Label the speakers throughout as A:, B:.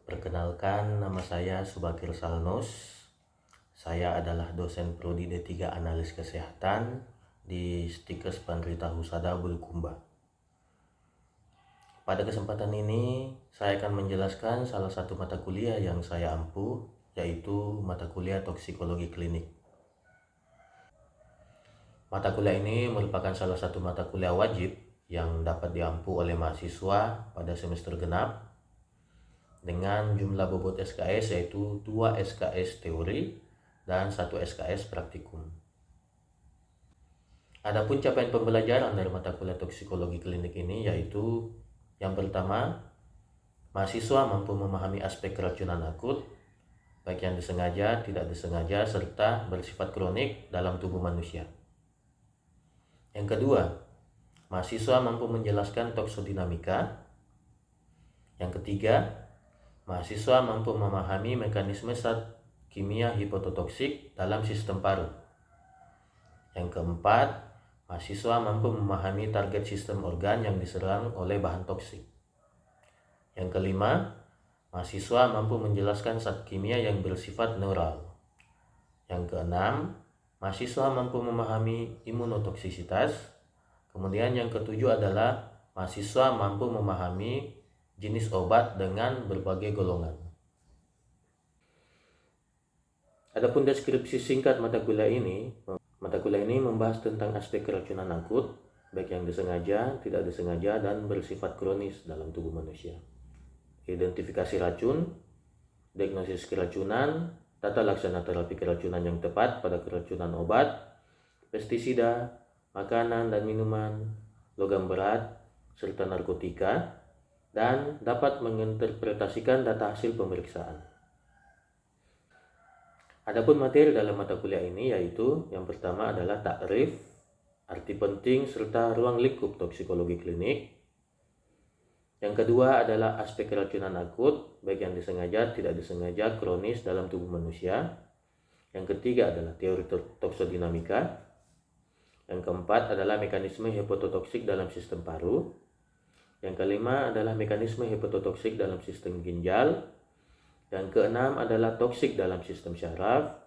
A: Perkenalkan, nama saya Subakir Salnos. Saya adalah dosen Prodi D3 Analis Kesehatan di Stikes Pandrita Husada Bulukumba. Pada kesempatan ini, saya akan menjelaskan salah satu mata kuliah yang saya ampu, yaitu mata kuliah Toksikologi Klinik. Mata kuliah ini merupakan salah satu mata kuliah wajib yang dapat diampu oleh mahasiswa pada semester genap dengan jumlah bobot SKS yaitu 2 SKS teori dan 1 SKS praktikum. Adapun capaian pembelajaran dari mata kuliah toksikologi klinik ini yaitu yang pertama, mahasiswa mampu memahami aspek keracunan akut, baik yang disengaja, tidak disengaja, serta bersifat kronik dalam tubuh manusia. Yang kedua, mahasiswa mampu menjelaskan toksodinamika. Yang ketiga, mahasiswa mampu memahami mekanisme zat kimia hipototoksik dalam sistem paru. Yang keempat, mahasiswa mampu memahami target sistem organ yang diserang oleh bahan toksik. Yang kelima, mahasiswa mampu menjelaskan zat kimia yang bersifat neural. Yang keenam, mahasiswa mampu memahami imunotoksisitas. Kemudian yang ketujuh adalah mahasiswa mampu memahami jenis obat dengan berbagai golongan. Adapun deskripsi singkat mata kuliah ini membahas tentang aspek keracunan akut, baik yang disengaja, tidak disengaja, dan bersifat kronis dalam tubuh manusia. Identifikasi racun, diagnosis keracunan, tata laksana terapi keracunan yang tepat pada keracunan obat, pestisida, makanan dan minuman, logam berat, serta narkotika, dan dapat menginterpretasikan data hasil pemeriksaan. Adapun materi dalam mata kuliah ini yaitu yang pertama adalah takrif, arti penting serta ruang lingkup toksikologi klinik. Yang kedua adalah aspek keracunan akut, baik yang disengaja, tidak disengaja, kronis dalam tubuh manusia. Yang ketiga adalah teori toksodinamika. Yang keempat adalah mekanisme hipototoksik dalam sistem paru. Yang kelima adalah mekanisme hipototoksik dalam sistem ginjal. Yang keenam adalah toksik dalam sistem syaraf.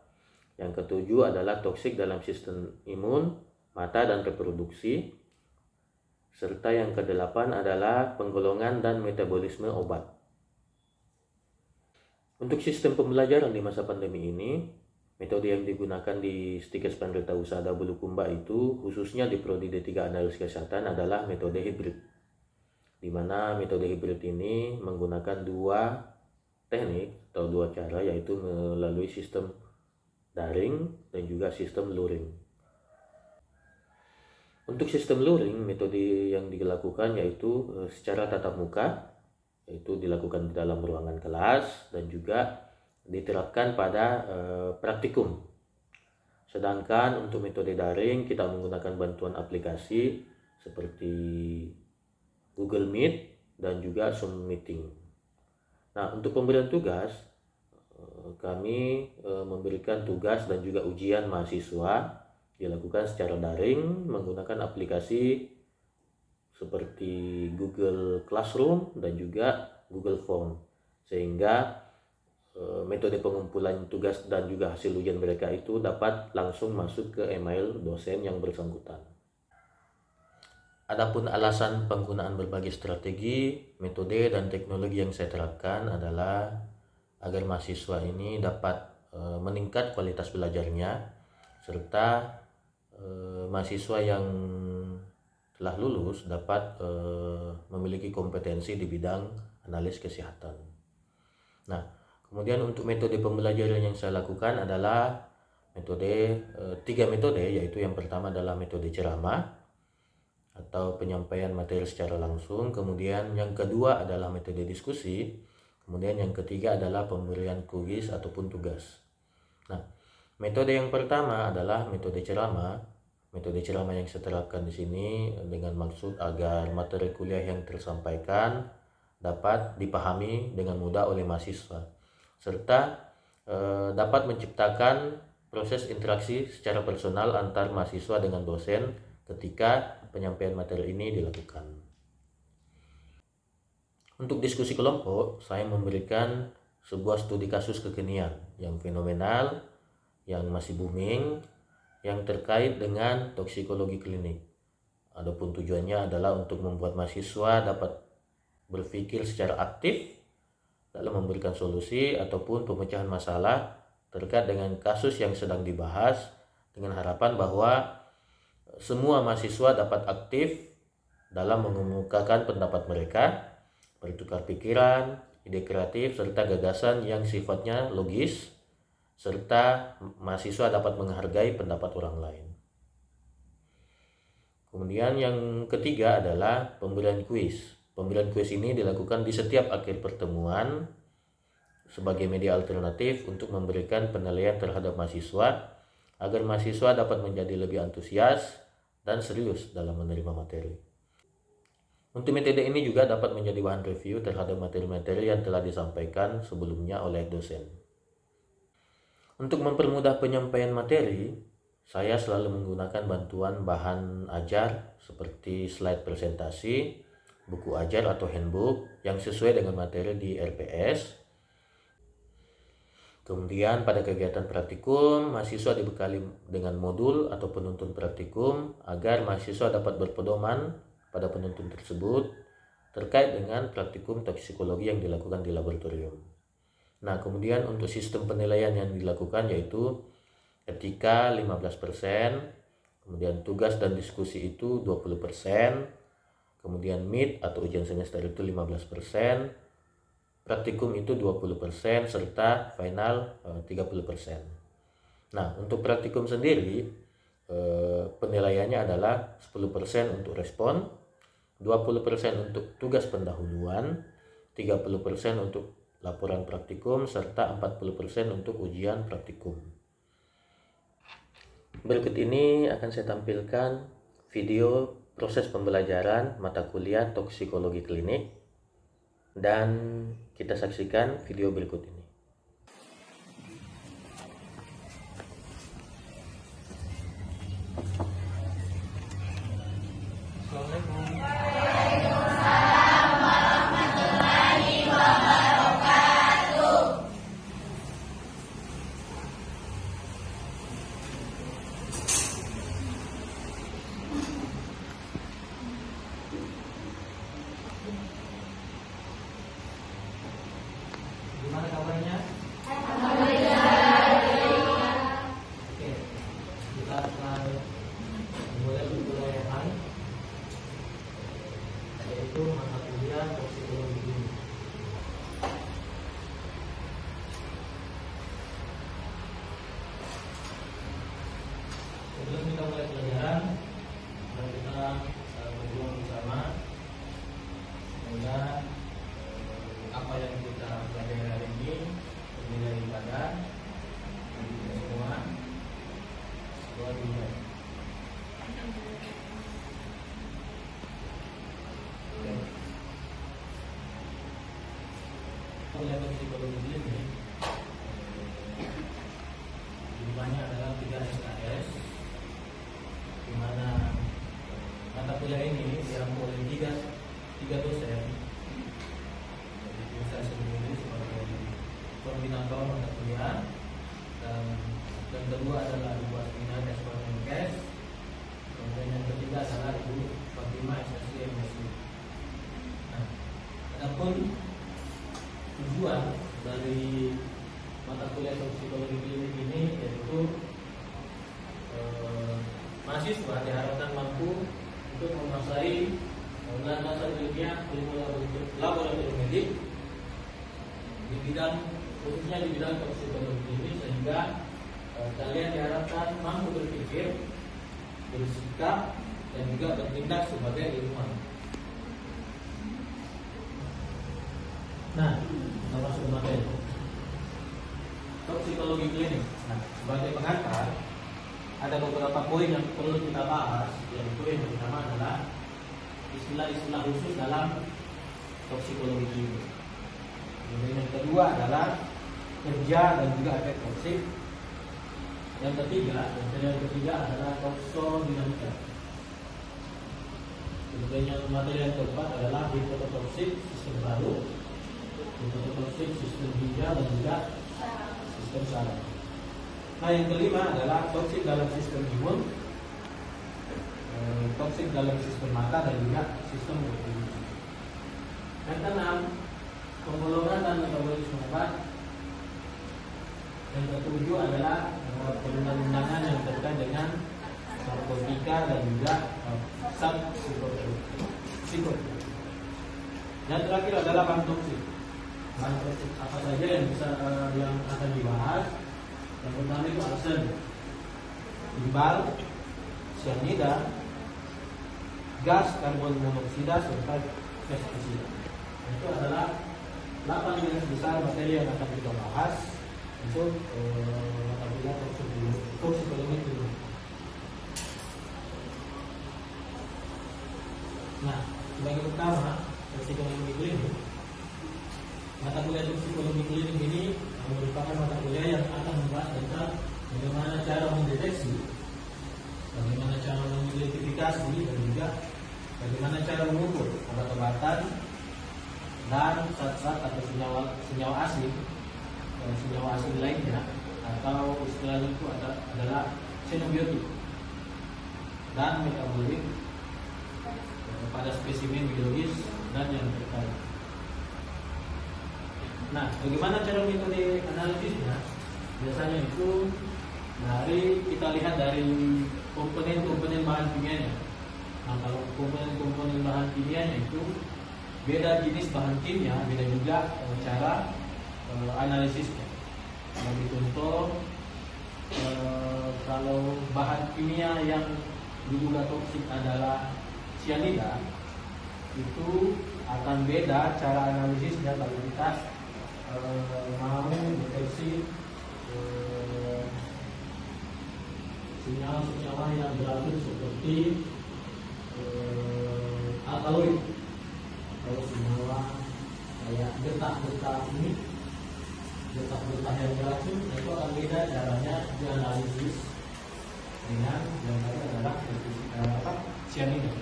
A: Yang ketujuh adalah toksik dalam sistem imun, mata dan reproduksi. Serta yang kedelapan adalah penggolongan dan metabolisme obat. Untuk sistem pembelajaran di masa pandemi ini, metode yang digunakan di Stikes Pandrita Husada Bulukumba itu khususnya di Prodi D3 Analis Kesehatan adalah metode hibrid. Di mana metode hibrid ini menggunakan dua teknik atau dua cara, yaitu melalui sistem daring dan juga sistem luring. Untuk sistem luring, metode yang dilakukan yaitu secara tatap muka, yaitu dilakukan di dalam ruangan kelas dan juga diterapkan pada praktikum. Sedangkan untuk metode daring kita menggunakan bantuan aplikasi seperti Google Meet dan juga Zoom Meeting. Nah, untuk pemberian tugas, kami memberikan tugas dan juga ujian mahasiswa dilakukan secara daring menggunakan aplikasi seperti Google Classroom dan juga Google Form, sehingga metode pengumpulan tugas dan juga hasil ujian mereka itu dapat langsung masuk ke email dosen yang bersangkutan. Adapun alasan penggunaan berbagai strategi, metode, dan teknologi yang saya terapkan adalah agar mahasiswa ini dapat meningkat kualitas belajarnya, serta mahasiswa yang telah lulus dapat memiliki kompetensi di bidang analis kesehatan. Nah, kemudian untuk metode pembelajaran yang saya lakukan adalah tiga metode, yaitu yang pertama adalah metode ceramah atau penyampaian materi secara langsung, kemudian yang kedua adalah metode diskusi, kemudian yang ketiga adalah pemberian kuis ataupun tugas. Nah, metode yang pertama adalah metode ceramah. Metode ceramah yang saya terapkan di sini dengan maksud agar materi kuliah yang tersampaikan dapat dipahami dengan mudah oleh mahasiswa, serta dapat menciptakan proses interaksi secara personal antar mahasiswa dengan dosen ketika penyampaian materi ini dilakukan. Untuk diskusi kelompok, saya memberikan sebuah studi kasus kekinian yang fenomenal, yang masih booming, yang terkait dengan toksikologi klinik. Adapun tujuannya adalah untuk membuat mahasiswa dapat berpikir secara aktif dalam memberikan solusi ataupun pemecahan masalah terkait dengan kasus yang sedang dibahas, dengan harapan bahwa semua mahasiswa dapat aktif dalam mengemukakan pendapat mereka, bertukar pikiran, ide kreatif, serta gagasan yang sifatnya logis, serta mahasiswa dapat menghargai pendapat orang lain. Kemudian yang ketiga adalah pemberian kuis. Pemberian kuis ini dilakukan di setiap akhir pertemuan sebagai media alternatif untuk memberikan penilaian terhadap mahasiswa agar mahasiswa dapat menjadi lebih antusias dan serius dalam menerima materi. Untuk metode ini juga dapat menjadi bahan review terhadap materi-materi yang telah disampaikan sebelumnya oleh dosen. Untuk mempermudah penyampaian materi, saya selalu menggunakan bantuan bahan ajar seperti slide presentasi, buku ajar atau handbook yang sesuai dengan materi di RPS. Kemudian pada kegiatan praktikum, mahasiswa dibekali dengan modul atau penuntun praktikum agar mahasiswa dapat berpedoman pada penuntun tersebut terkait dengan praktikum toksikologi yang dilakukan di laboratorium. Nah, kemudian untuk sistem penilaian yang dilakukan yaitu etika 15%, kemudian tugas dan diskusi itu 20%, kemudian mid atau ujian semester itu 15%, praktikum itu 20%, serta final 30%. Nah, untuk praktikum sendiri penilaiannya adalah 10% untuk respon, 20% untuk tugas pendahuluan, 30% untuk laporan praktikum, serta 40% untuk ujian praktikum. Berikut ini akan saya tampilkan video proses pembelajaran mata kuliah toksikologi klinik, dan kita saksikan video berikut ini.
B: Gimana kabarnya? Oke, kita akan mulai perkuliahan, yaitu mata kuliah toksikologi klinik. Sebelum kita mulai pelajaran, mari kita berdoa bersama. Semoga apa yang kita pelajari hari ini bernilai ibadah bagi kita semua. Doa dimulai. Kuliah toksikologi klinik jumlahnya adalah 3 SKS, di mana mata kuliah ini diambil oleh tiga dosen. Saya sendiri sebagai koordinator mata kuliah, dan yang kedua adalah Ibu Asmina Menkes, kemudian yang ketiga adalah Ibu Fatima SSC MSc. Nah, adapun tujuan dari mata kuliah toksikologi klinik ini yaitu mahasiswa diharapkan mampu untuk menguasai dasar ilmiah ilmu laboratorium medik di bidang, khususnya di bidang toksikologi ini, sehingga kalian diharapkan mampu berpikir, bersikap, dan juga bertindak sebagai ilmuwan. Nah, kita masuk ke materi toksikologi klinik. Nah, sebagai pengantar, ada beberapa poin yang perlu kita bahas. Yaitu yang pertama adalah istilah-istilah khusus dalam toksikologi klinik. Kemudian yang kedua adalah kerja dan juga efek toksik. Yang ketiga adalah toksodinamika. Kemudian yang materi yang keempat adalah hepatotoksik sistem paru, hepatotoksik sistem ginjal dan juga sistem saraf. Nah, yang kelima adalah toksik dalam sistem imun, toksik dalam sistem mata dan juga sistem reproduksi. Yang keenam, penggolongan dan metabolisme obat. Yang ketujuh adalah perundang-undangan yang terkait dengan narkotika dan juga psikotropika. Yang terakhir adalah bahan toksik. Bahan toksik apa saja yang bisa yang akan dibahas? Yang pertama itu arsen, timbal, cyanida, gas karbon monoksida serta pestisida. Itu adalah 8 garis besar materi yang akan kita bahas untuk mata kuliah toksikologi dulu. Nah, sebagai pertama toksikologi klinik, mata kuliah toksikologi klinik ini merupakan mata kuliah yang akan membahas tentang bagaimana cara mendeteksi, bagaimana cara mengidentifikasi, dan juga bagaimana cara mengukur obat-obatan dan zat-zat atau senyawa asing lainnya, atau istilahnya itu adalah xenobiotik dan metabolik pada spesimen biologis dan yang terkait. Nah, bagaimana cara metode analisisnya? Biasanya itu kita lihat dari komponen-komponen bahan kimianya. Nah, kalau komponen-komponen bahan kimianya itu beda jenis bahan kimia, beda juga cara analisisnya. Sebagai contoh, kalau bahan kimia yang diduga toksik adalah cyanida, itu akan beda cara analisisnya kalau kita mau deteksi senyawa-senyawa yang beracun seperti alkaloid. Kalau senyawa kayak getah-getah yang beracun, itu akan beda caranya dianalisis dengan yang tadi adalah cyanida.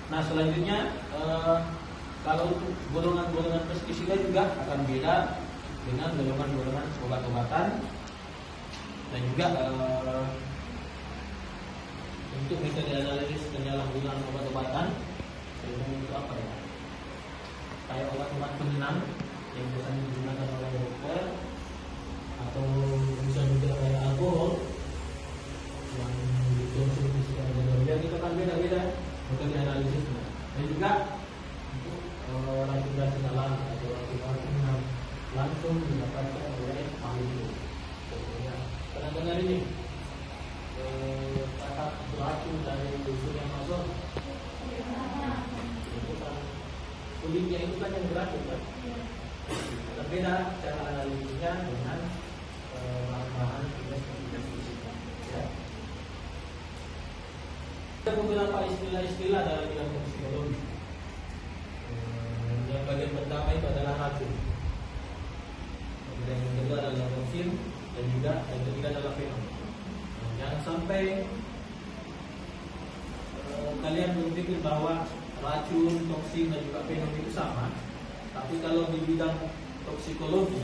B: Nah, selanjutnya kalau golongan-golongan pestisida juga akan beda dengan golongan-golongan obat-obatan, dan juga untuk metode analisis penyalahgunaan obat-obatan, itu apa ya? Kayak obat-obat penenang yang biasanya digunakan oleh dokter, atau bisa juga kayak alkohol yang dikonsumsi secara berlebihan, itu akan beda-beda metode analisisnya. Dan juga untuk racun-racun alam atau racun-racun yang langsung didapatkan oleh ahli. Contohnya, pernah ini kata beracun dari unsur yang masuk, itu kan kulitnya itu kan yang beracun kan. Berbeda cara analisisnya dengan bahan-bahan pestisida. Ya. Ada beberapa istilah-istilah dalam bidang toksikologi. Yang bagian pertama itu adalah racun. Kemudian yang kedua adalah toksin, dan juga yang ketiga adalah fenom. Jangan sampai kalian berpikir bahwa racun, toksin, dan juga fenom itu sama. Tapi kalau di bidang toksikologi,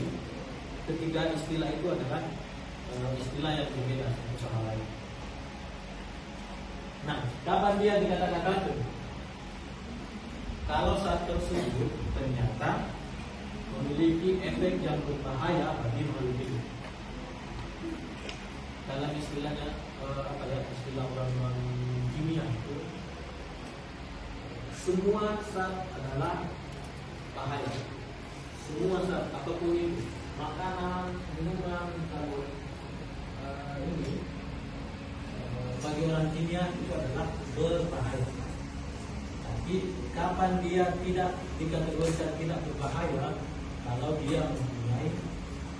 B: ketiga istilah itu adalah istilah yang berbeda satu sama lain. Nah, kapan dia dikatakan racun? Kalau saat tersebut ternyata memiliki efek yang berbahaya bagi makhluk hidup. Dalam istilahnya istilah orang kimia itu, semua zat adalah bahaya. Semua zat apapun itu, makanan, minuman, kalau bagi orang kimia itu adalah berbahaya. Tapi kapan dia tidak dikategorikan tidak berbahaya? Kalau dia mempunyai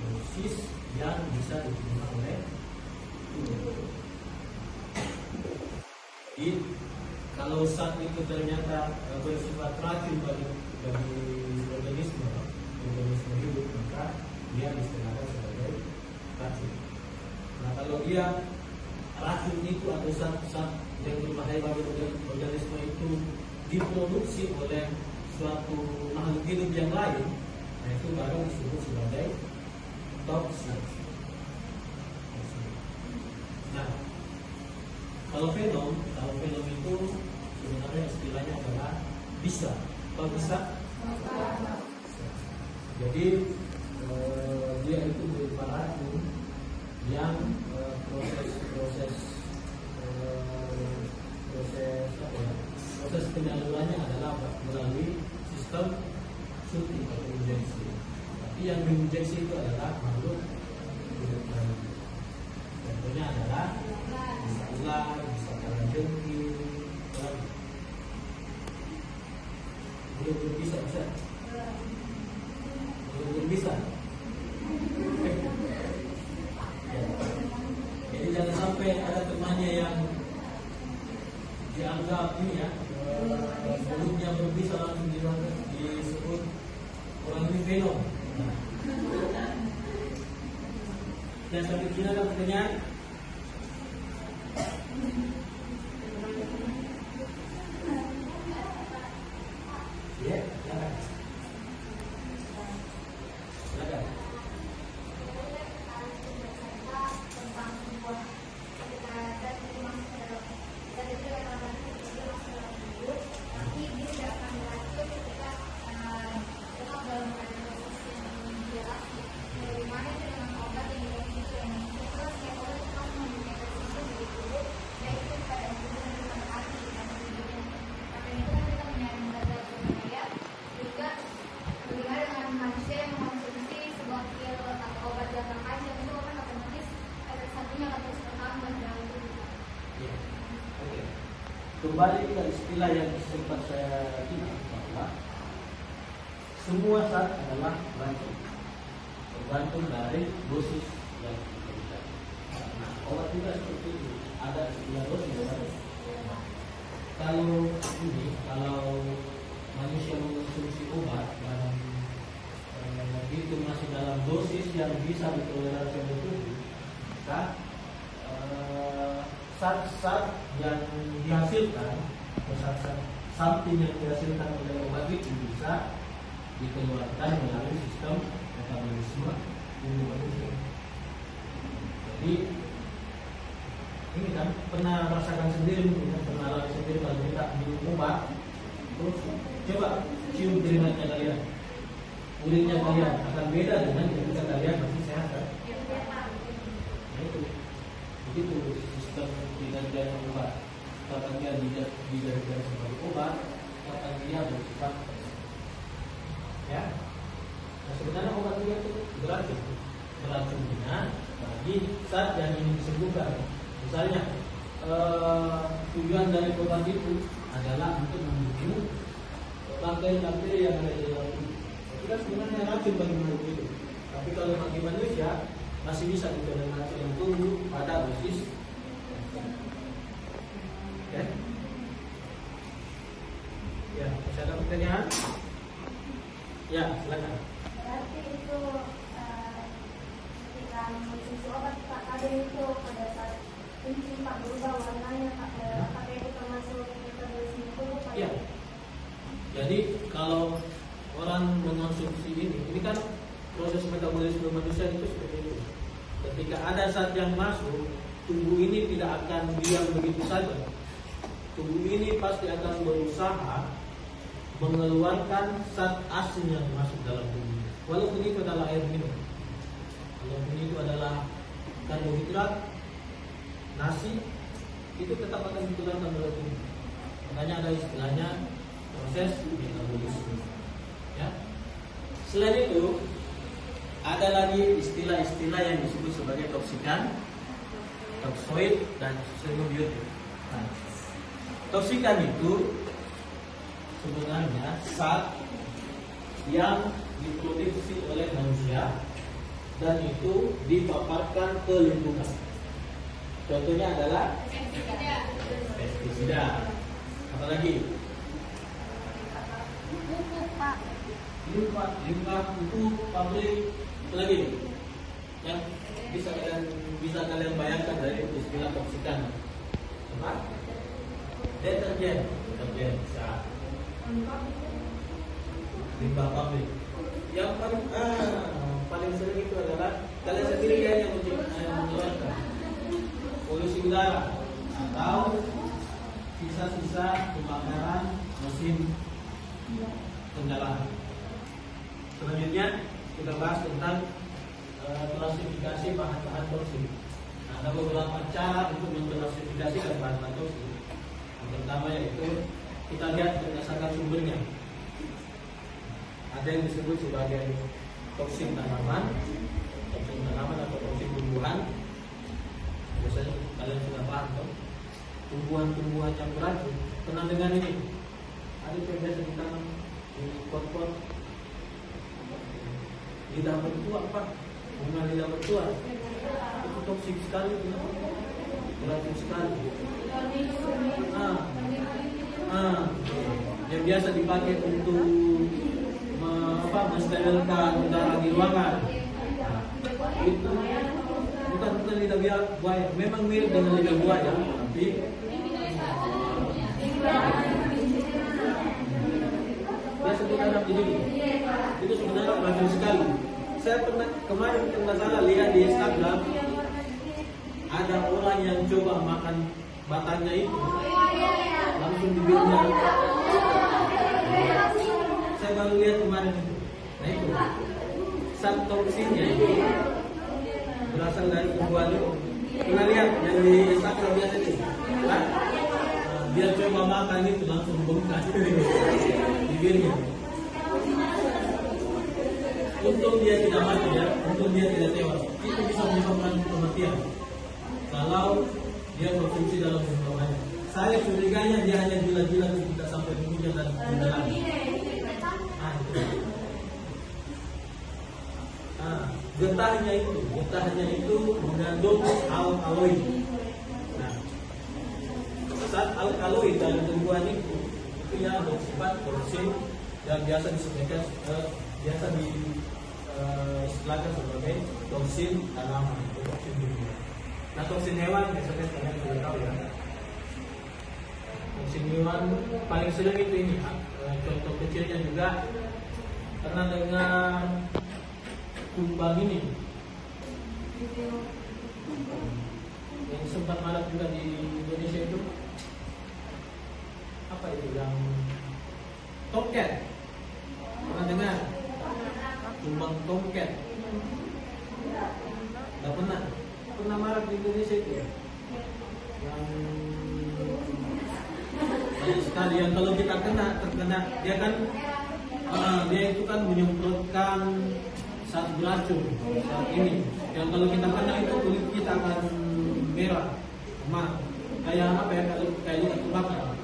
B: dosis yang bisa diterima oleh tubuh. Jadi kalau zat itu ternyata bersifat racun bagi organisme hidup, maka dia istilahkan sebagai racun. Nah, kalau dia racun itu atau zat yang berbahaya sebagai organisme itu diproduksi oleh suatu makhluk hidup yang lain, nah itu baru disebut sebagai toksin. Nah, kalau venom itu sebenarnya istilahnya adalah bisa. Kalau bisa, jadi dia itu berupa racun yang proses penyalurannya adalah melalui sistem suntik atau injeksi. Tapi yang diinjeksi itu adalah makhluk hidup lain. Contohnya adalah bisa ular, bisa kalajengking, belum bisa. Belum bisa. Jadi jangan sampai ada temannya yang dianggap ini ya mulutnya berbisa langsung disebut orang ini venom. Yang sampai sini ada pertanyaan? Ya, silakan. Silakan. Kembali ke istilah yang sempat saya bilang bahwa semua zat adalah racun, tergantung dari dosis yang diberikan. Nah, obat juga seperti itu, ada istilah dosis. Kalau manusia mengonsumsi obat dan itu masih dalam dosis yang bisa ditoleransi oleh tubuh, maka zat-zat yang dihasilkan, zat-zat samping yang dihasilkan oleh obat itu bisa dikeluarkan melalui sistem metabolisme tubuh manusia. Jadi ini kan pernah merasakan sendiri, pernah alami sendiri kalau kita minum obat, terus coba cium keringatnya kalian, kulitnya kalian akan beda dengan ketika kalian masih sehat. Nah itu, begitu sistem tidak obat. Kapan dia dijadikan sebagai obat, kapan dia bersifat ya. Nah sebenarnya obat itu beracunnya bagi zat yang ingin disembuhkan. Misalnya tujuan dari obat itu adalah untuk membunuh bakteri-bakteri yang ada di dalam tubuh. Itu kan sebenarnya racun bagi makhluk hidup. Tapi kalau bagi manusia masih bisa ditoleransi yang tubuh pada dosis. Ya, masih ada pertanyaan? Ya, silakan.
C: Berarti itu ketika mengonsumsi obat Pak Kadin itu pada saat kencing Pak berubah warnanya apakah itu termasuk metabolisme tubuh Pak?
B: Ya. Jadi kalau orang mengonsumsi ini kan proses metabolisme manusia itu seperti itu. Ketika ada zat yang masuk, tubuh ini tidak akan diam begitu saja. Tubuh ini pasti akan berusaha mengeluarkan zat asin yang masuk dalam tubuh. Walaupun itu adalah air minum, walaupun itu adalah karbohidrat, nasi, itu tetap akan dikeluarkan oleh tubuh. Makanya ada istilahnya proses metabolisme. Ya. Selain itu, ada lagi istilah-istilah yang disebut sebagai toksikan, toksoid, dan xenobiotik. Nah, toksikan itu sebenarnya zat yang diproduksi oleh manusia dan itu dipaparkan ke lingkungan. Contohnya adalah pestisida. Apalagi? Limbah, pupuk, pabrik. Apalagi? Yang bisa kalian bayangkan dari istilah toksikan. Apa? deterjen bisa. Limbah pabrik. Yang paling sering itu adalah kalian sendiri yang mengeluarkan polusi udara atau sisa-sisa kebakaran mesin kendaraan. Selanjutnya kita bahas tentang klasifikasi bahan-bahan toksik. Nah, ada beberapa cara untuk mengklasifikasi bahan-bahan toksik. Yang pertama yaitu kita lihat berdasarkan sumbernya. Ada yang disebut sebagai toksin tanaman atau toksin tumbuhan. Biasanya kalian sudah paham kan? Tumbuhan-tumbuhan yang beracun. Pernah dengar ini? Ada yang biasa ditanam di pot-pot. Lidah bertuah, Pak. Bunga lidah bertuah. Itu toksik sekali, beracun sekali. Yang biasa dipakai untuk mensterilkan udara di ruangan. Itu bukan lidah buaya, memang mirip dengan lidah buaya, tapi biasa ditanam di sini. Itu sebenarnya bagus sekali. Saya kemarin salah lihat di Instagram ada orang yang coba makan batangnya itu langsung bibirnya. Saya baru lihat kemarin itu. Nah itu zat toksinnya itu berasal dari tumbuhan itu. Pernah lihat yang di Instagram biasa itu? Dia coba makan itu langsung bengkak bibirnya. Untung dia tidak mati ya, untung dia tidak tewas. Itu bisa menyebabkan kematian kalau dia konsumsi dalam jumlah banyak. Saya curiganya dia hanya gila-gila tidak sampai mulutnya dan dalam. Getahnya itu mengandung alkaloid. Nah, saat alkaloid dalam tumbuhan itu yang bersifat toksin dan biasa disebutkan istilahkan sebagai toksin tanaman atau toksin tumbuhan. Nah, toksin hewan biasanya kalian sudah tahu ya. Toksin hewan paling sering itu ini. Contoh kecilnya juga pernah dengar kumbang ini yang sempat marak juga di Indonesia itu apa itu yang tomcat, pernah dengar kumbang tomcat? Nggak pernah marak di Indonesia itu yang banyak sekali yang kalau kita terkena dia kan dia itu kan menyemprotkan saat beracun saat ini. Yang kalau kita kena itu kulit kita akan merah, emas, kayak apa ya, kayak luka terbakar.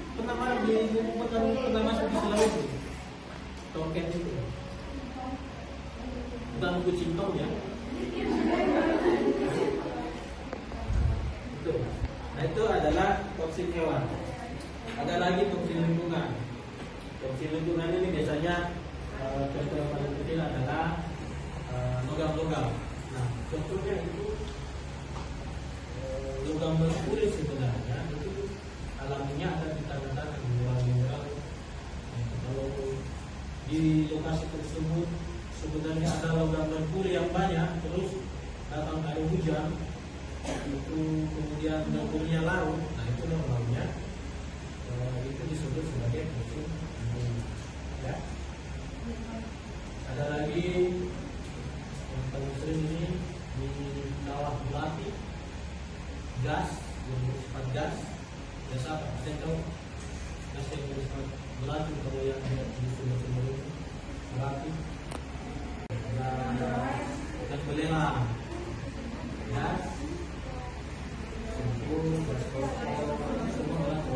B: Itu pernah masuk di Sulawesi tomcat itu, bukan kucing tong ya. Itu. Nah itu adalah toksin hewan. Ada lagi toksin lingkungan. Toksin lingkungan ini biasanya contoh yang paling kecil adalah logam-logam. Nah, contohnya itu logam merkuri sebenarnya itu alaminya ada di tanah-tanah di luar mineral. Kalau di lokasi tersebut sebenarnya ada logam merkuri yang banyak, terus datang air hujan, itu kemudian merkurinya larut. Nah itu normalnya itu disebut sebagai toksin lingkungan. Ya. Ada lagi yang paling sering ini di kawah melati, gas yang bersifat gas. Biasa apa? Saya tahu gas yang bersifat melati kalau yang di sumber-sumber itu melati. Dan belerang, gas, gas semua melati.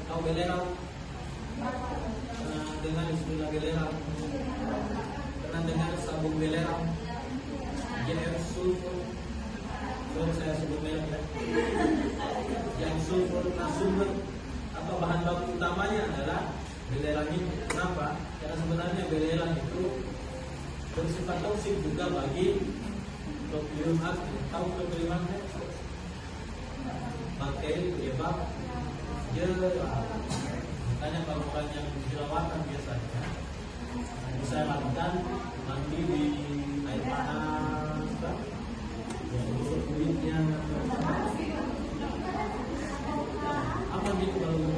B: Tahu belerang? Dengan istilah belerang, pernah dengar sabun belerang, GM sulfur, saya sebut merek ya. Yang sulfur, nah sumber atau bahan baku utamanya adalah belerang itu. Kenapa? Karena sebenarnya belerang itu bersifat toksik juga bagi propilium aktif. Tahu propilium aktif? penyebab jerawat. Makanya kalau orang yang jerawatan biasanya bisa lakukan mandi di air panas, yang usut kulitnya. Apa gitu kalau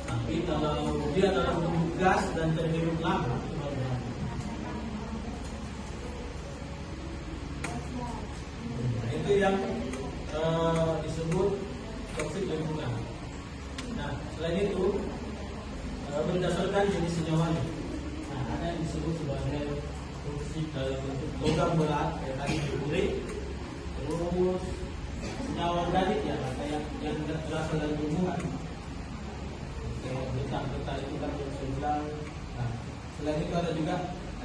B: tapi kalau dia dalam bentuk gas dan terhirup lama itu baru bahaya. Itu yang disebut toksik lingkungan. Nah, selain itu berdasarkan jenis senyawanya. Nah, ada yang disebut sebagai toksik dalam bentuk logam berat kayak tadi merkuri, terus senyawa organik ya kayak yang berasal dari tumbuhan. Kayak getah-getah itu kan yang saya bilang. Nah, selain itu ada juga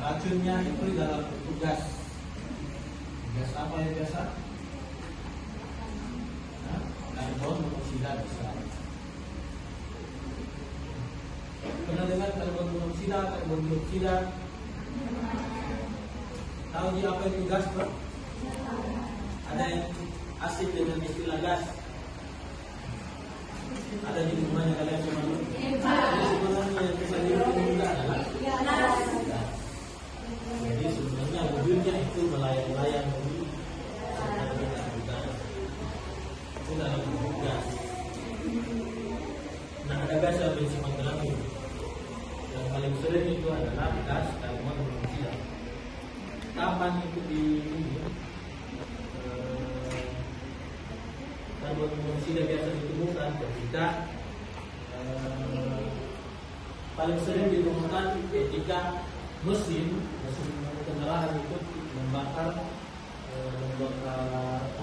B: racunnya itu di dalam bentuk gas. Gas apa yang biasa? Karbon monoksida bisa. Pernah dengar karbon monoksida, karbon dioksida? Tahu di apa itu gas, bro? Ada yang asing dengan istilah gas. Ada di rumahnya kalian semua dulu. Jadi sebenarnya yang bisa dihirup juga adalah gas. Jadi sebenarnya wujudnya itu melayang-layang di itu dalam bentuk gas. Nah, ada gas yang bersifat alami. Yang paling sering itu adalah gas karbon monoksida. Kapan itu karbon monoksida biasa ditemukan ketika paling sering ditemukan ketika mesin kendaraan itu membakar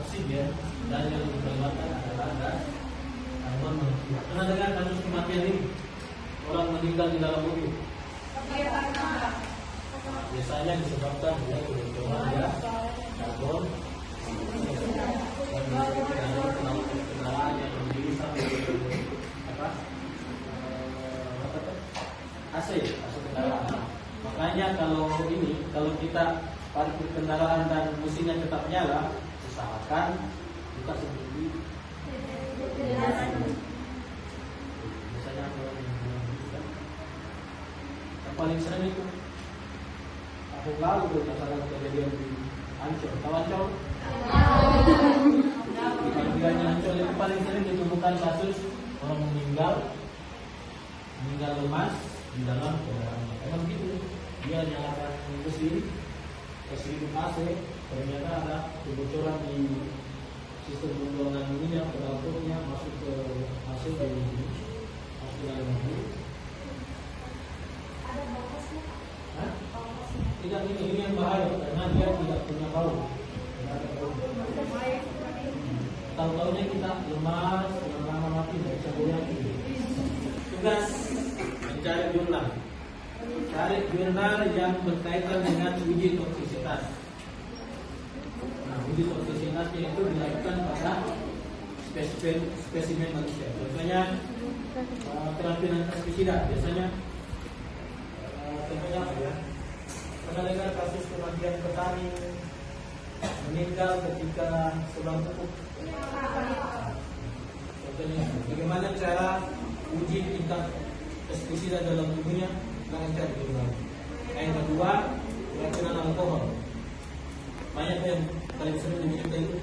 B: oksigen dan yang dikeluarkan adalah gas karbon monoksida. Pernah dengar kasus kematian ini? Orang meninggal di dalam mobil. Biasanya disebabkan oleh kebocoran gas karbon kendaraan yang dirusak AC kendaraan. Makanya kalau kita parkir kendaraan dan mesinnya tetap nyala, usahakan buka sendiri. Biasanya yang paling sering itu aku lalu berdasarkan kejadian di Ancol. Tahu Ancol? Di bagiannya Ancol itu paling sering ditemukan kasus orang meninggal lemas di dalam kendaraan. Emang gitu, dia nyalakan mesin hidup AC, ternyata ada kebocoran di sistem pembuangan minyak ke dalam perutnya, masuk ke AC dari dalam mobil.
C: Ada batasnya?
B: Hah? Tidak, ini yang bahaya karena dia tidak punya bau. Tahu-tahunya kita lemas, lama mati, tidak bisa goyang. Tugas mencari jurnal. Cari jurnal yang berkaitan dengan uji toksisitas. Nah, uji toksisitasnya itu dilakukan pada spesimen manusia. Biasanya terapi pestisida. Biasanya contohnya apa ya? Pernah dengar kasus kematian petani meninggal ketika sedang pupuk. Contohnya, bagaimana cara uji tingkat pestisida dalam tubuhnya? Dengan cara jurnal. Yang kedua, keracunan alkohol. Banyak yang paling sering diminta itu,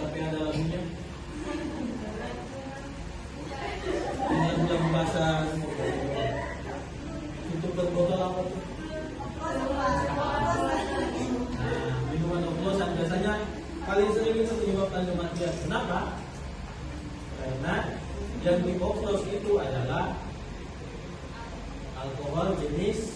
B: tapi ada lagunya. Ini bulan pembahasan tutup botol apa tuh? Nah, minuman oplosan biasanya paling sering itu menyebabkan kematian. Kenapa? Karena yang dioplos itu adalah alkohol jenis